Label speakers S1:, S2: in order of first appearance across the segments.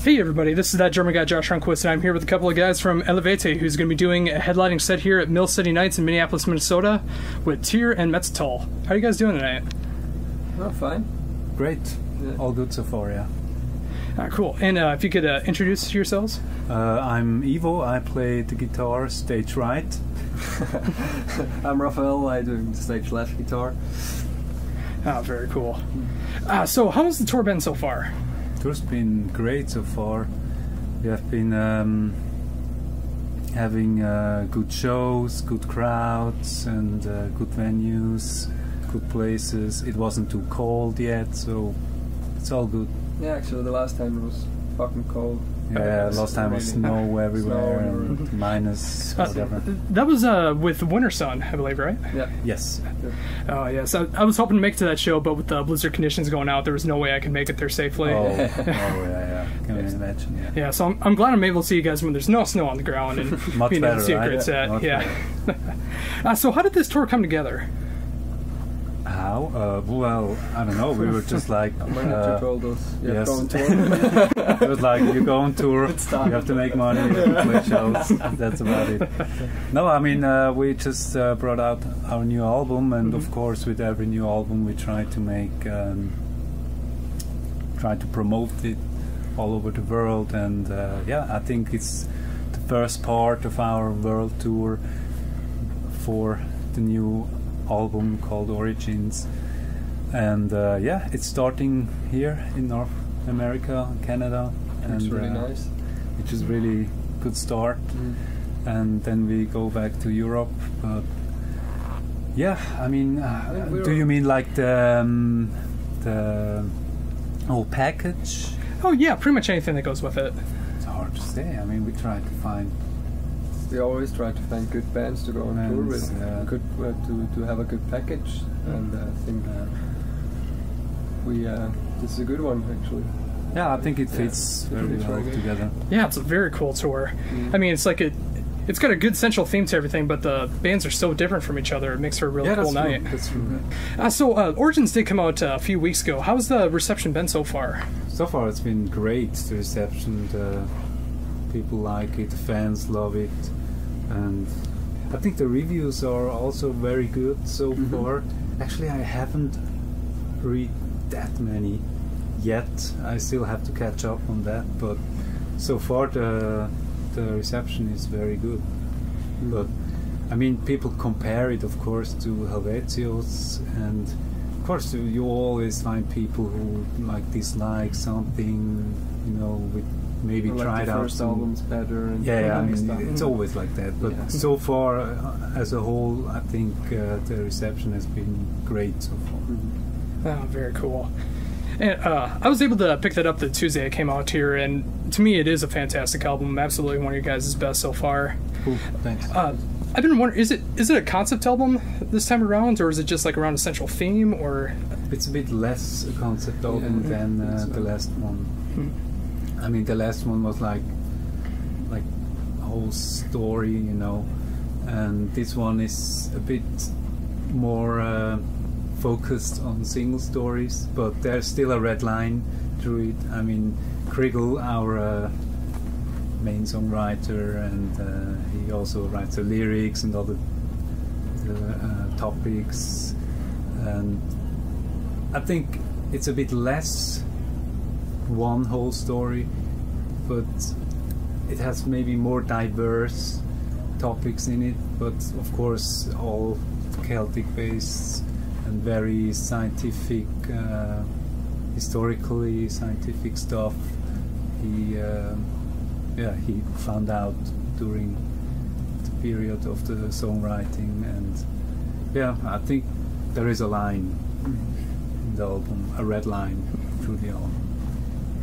S1: Hey everybody, this is that German guy Josh Runquist, and I'm here with a couple of guys from Eluveitie, who's going to be doing a headlining set here at Mill City Nights in Minneapolis, Minnesota, with Tyr and Metzetal. How are you guys doing tonight?
S2: Oh, fine.
S3: Great.
S2: Yeah.
S3: All good so far, yeah.
S1: Cool. And if you could introduce yourselves.
S3: I'm Ivo. I play the guitar stage right.
S2: I'm Rafael. I do the stage left guitar.
S1: Oh, very cool. So how has the tour been so far?
S3: Tour's been great so far. We have been having good shows, good crowds, and good venues, good places. It wasn't too cold yet, so it's all good.
S2: Yeah, actually, the last time it was fucking cold.
S3: Yeah, last time was snow everywhere, and minus whatever.
S1: That was with Winter Sun, I believe, right?
S2: Yeah.
S3: Yes.
S1: Oh, yes. I was hoping to make it to that show, but with the blizzard conditions going out, there was no way I could make it there safely.
S3: Oh, yeah. Can you imagine? Yeah.
S1: Yeah, so I'm glad I'm able to see you guys when there's no snow on the ground and
S3: Much
S1: being able
S3: better,
S1: to see a
S3: right?
S1: great set.
S3: Much
S1: Yeah. So how did this tour come together?
S3: How? Well, I don't know. We were just like...
S2: My manager told us,
S3: yes.
S2: go on tour.
S3: It was like, you go on tour, you have to make money, you have to play shows. That's about it. No, I mean, we just brought out our new album, and of course with every new album we try to make... try to promote it all over the world, and yeah, I think it's the first part of our world tour for the new album called Origins, and yeah, it's starting here in North America, Canada, and
S2: It's really nice.
S3: which is really good start. And then we go back to Europe. But yeah, I mean, do you mean like the whole package?
S1: Oh yeah, pretty much anything that goes with it.
S3: It's hard to say. I mean, we try to find.
S2: We always try to find good bands to go on tour with, good to have a good package, and I think this is a good one actually.
S3: Yeah, I think it fits very well together.
S1: Yeah, it's a very cool tour. I mean, it's like it's got a good central theme to everything, but the bands are so different from each other. It makes for a really cool night.
S3: That's true.
S1: So Origins did come out a few weeks ago. How's the reception been so far?
S3: So far, it's been great. The reception, the people like it, the fans love it. And I think the reviews are also very good so far. Actually, I haven't read that many yet. I still have to catch up on that, but so far the reception is very good. But I mean, people compare it, of course, to Helvetius, and of course you always find people who like dislike something, you know, with maybe
S2: like
S3: tried out
S2: first album's better. And
S3: I mean, it's always like that. But so far, as a whole, I think the reception has been great so far.
S1: Oh, very cool. And I was able to pick that up the Tuesday it came out here, and to me it is a fantastic album. Absolutely one of your guys' best so far.
S3: Cool, thanks.
S1: I've been wondering, is it a concept album this time around, or is it just like around a central theme, or?
S3: It's a bit less a concept album than the last one. I mean, the last one was like a whole story, you know, and this one is a bit more focused on single stories, but there's still a red line through it. I mean, Krigl, our main songwriter, and he also writes the lyrics and all the topics, and I think it's a bit less one whole story, but it has maybe more diverse topics in it, but of course all Celtic based and very scientific, historically scientific stuff. He found out during the period of the songwriting, and yeah, I think there is a line in the album, a red line through the album,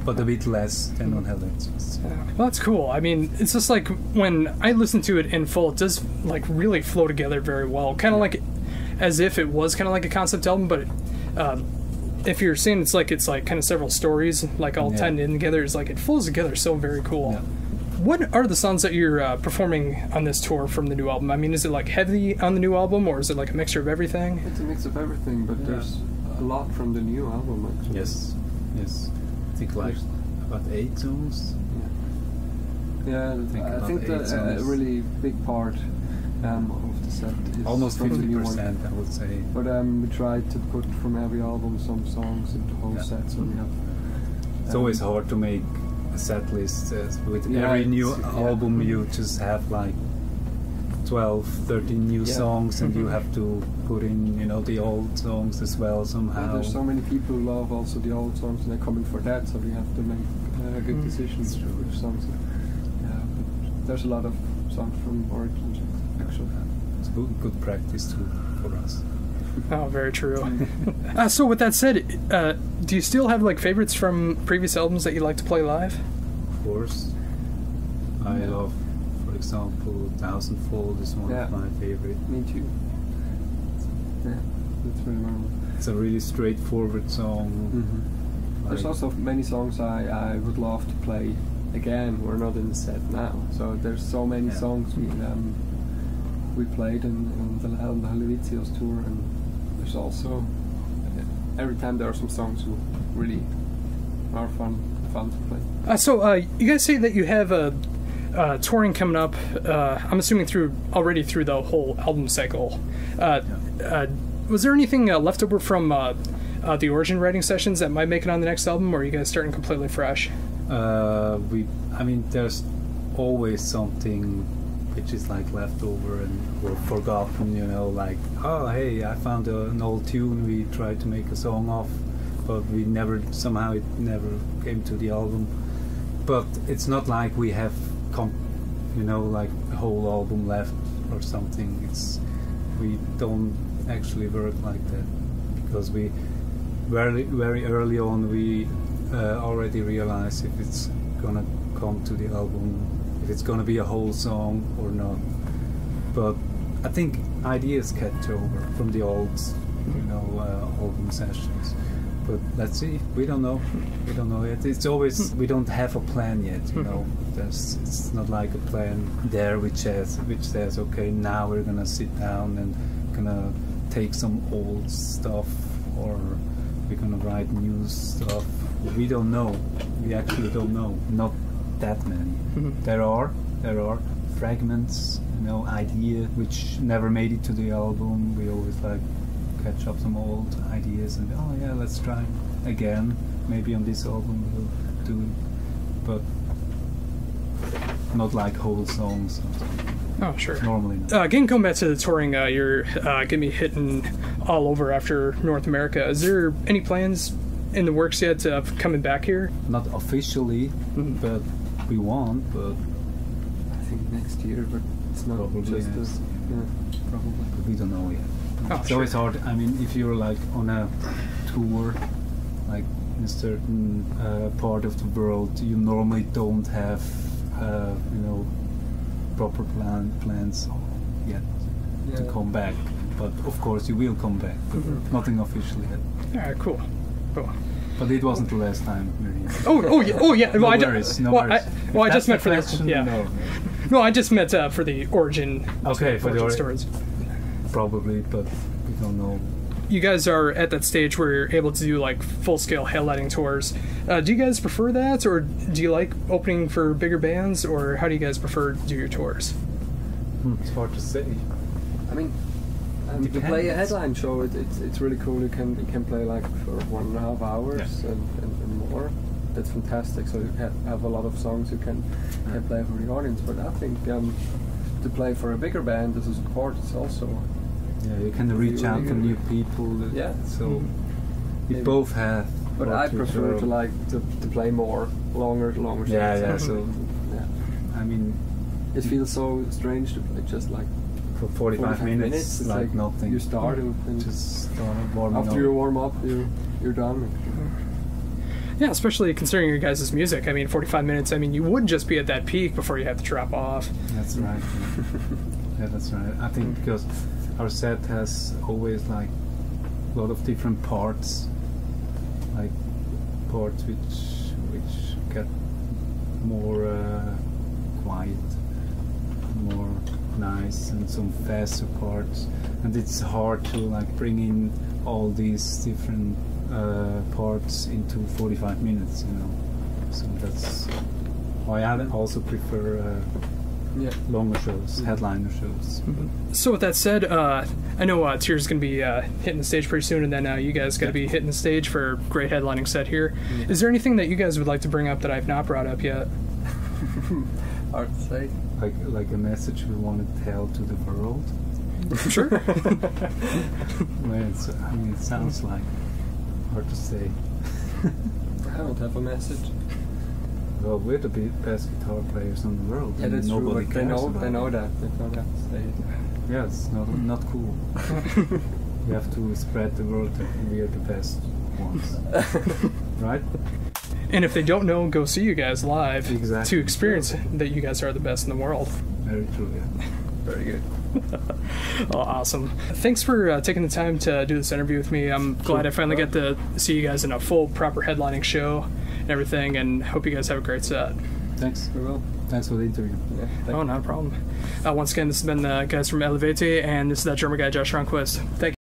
S3: but a bit less than on Helvetius.
S1: Well, that's cool. I mean, it's just like when I listen to it in full, it does like really flow together very well, kind of like as if it was kind of like a concept album, but if you're saying it's like kind of several stories like all tied in together, it's like it flows together so very cool. What are the songs that you're performing on this tour from the new album? I mean, is it like heavy on the new album, or is it like a mixture of everything?
S2: It's a mix of everything, but there's a lot from the new album actually.
S3: Yes, I think like about 8 songs.
S2: Yeah, I think a really big part of the set is
S3: almost
S2: from
S3: 50%, I would say.
S2: But we tried to put from every album some songs in the whole set, so we have.
S3: It's always hard to make a set list with every new album. You just have like 12, 13 new songs, and you have to put in, you know, the old songs as well somehow.
S2: Yeah, there's so many people who love also the old songs, and they're coming for that, so we have to make a good decision which songs. Yeah, but there's a lot of songs from Origins, actually.
S3: It's good practice too for us.
S1: Oh, very true. So with that said, do you still have like favorites from previous albums that you like to play live?
S3: Of course. I love, for example, Thousandfold is one of my favorite.
S2: Me too. Yeah, that's really memorable.
S3: It's a really straightforward song.
S2: Like, there's also many songs I would love to play again. We're not in the set now, so there's so many songs we played on the Eluveitie tour, and there's also every time there are some songs who really are fun to play.
S1: So you guys say that you have touring coming up. I'm assuming already through the whole album cycle. Was there anything left over from the Origin writing sessions that might make it on the next album, or are you guys starting completely fresh?
S3: I mean, there's always something which is like left over and or forgotten, you know, like, oh hey, I found an old tune we tried to make a song of, but it never came to the album. But it's not like we have you know, like a whole album left or something. We don't actually work like that, because we very early on we already realize if it's gonna come to the album, if it's gonna be a whole song or not. But I think ideas catch over from the old, you know, album sessions. But let's see. We don't know. We don't know yet. It's always we don't have a plan yet. You know, it's not like a plan there which says okay, now we're gonna sit down and gonna take some old stuff, or we're gonna write new stuff. We don't know. We actually don't know. Not that many. There are fragments, you know, idea which never made it to the album. We always like catch up some old ideas and oh yeah, let's try again. Maybe on this album we'll do it, but not like whole songs or something.
S1: Oh, sure.
S3: Normally not.
S1: Again, going back to the touring, you're going to be hitting all over after North America. Is there any plans in the works yet of coming back here?
S3: Not officially, but we want. But
S2: I think next year, but it's not
S3: probably
S2: just
S3: probably. But we don't know yet.
S1: Oh,
S3: it's
S1: sure.
S3: always hard. I mean, if you're like on a tour, like in a certain part of the world, you normally don't have, you know, proper plans yet to come back. But of course, you will come back. But nothing official yet.
S1: All right, cool.
S3: But it wasn't the last time.
S1: Oh yeah.
S3: No worries.
S1: I just meant for the No, I just meant for the Origin.
S3: Okay, for the
S1: Origin stories.
S3: Probably, but we don't know.
S1: You guys are at that stage where you're able to do like full-scale headlining tours. Do you guys prefer that, or do you like opening for bigger bands, or how do you guys prefer to do your tours?
S3: It's hard to say.
S2: I mean, to play a headline show, it's really cool. You can play like for 1.5 hours and more. That's fantastic. So you have a lot of songs you can play for the audience. But I think to play for a bigger band as a support, it's also.
S3: Yeah, you can reach out to new people. So we both have.
S2: But I prefer to play more, longer sets.
S3: Yeah. So I mean,
S2: it feels so strange to play just like
S3: for 45 minutes,
S2: it's
S3: like nothing.
S2: You start and
S3: just start warming up.
S2: After you warm up, you're done.
S1: Yeah, especially considering your guys' music. I mean, 45 minutes. I mean, you would just be at that peak before you have to drop off.
S3: That's right. Yeah, that's right. I think because our set has always like a lot of different parts, like parts which get more quiet, more nice, and some faster parts, and it's hard to like bring in all these different parts into 45 minutes, you know. So that's why I also prefer longer shows, headliner shows.
S1: So with that said, I know Tears going to be hitting the stage pretty soon, and then you guys got to be hitting the stage for a great headlining set here. Is there anything that you guys would like to bring up that I've not brought up yet?
S2: Hard to say.
S3: Like a message we want to tell to the world.
S1: Sure.
S3: Well, it sounds like hard to say.
S2: I don't have a message.
S3: Well, we're the best guitar players in the world.
S2: Yeah, that's
S3: nobody
S2: true. But
S3: cares
S2: they
S3: about
S2: know
S3: it.
S2: that. They don't have to say it.
S3: Yeah, it's not cool. We have to spread the word that we are the best ones, right?
S1: And if they don't know, go see you guys live
S3: Exactly.
S1: to experience that you guys are the best in the world.
S3: Very true. Yeah.
S2: Very good.
S1: Oh, awesome. Thanks for taking the time to do this interview with me. I'm glad I finally get to see you guys in a full, proper headlining show and everything, and hope you guys have a great set.
S3: Thanks.
S2: We will.
S3: Thanks for the interview.
S2: Yeah,
S1: Oh, not a problem. Once again, this has been the guys from Eluveitie, and this is that drummer guy, Josh Ronquist. Thank you.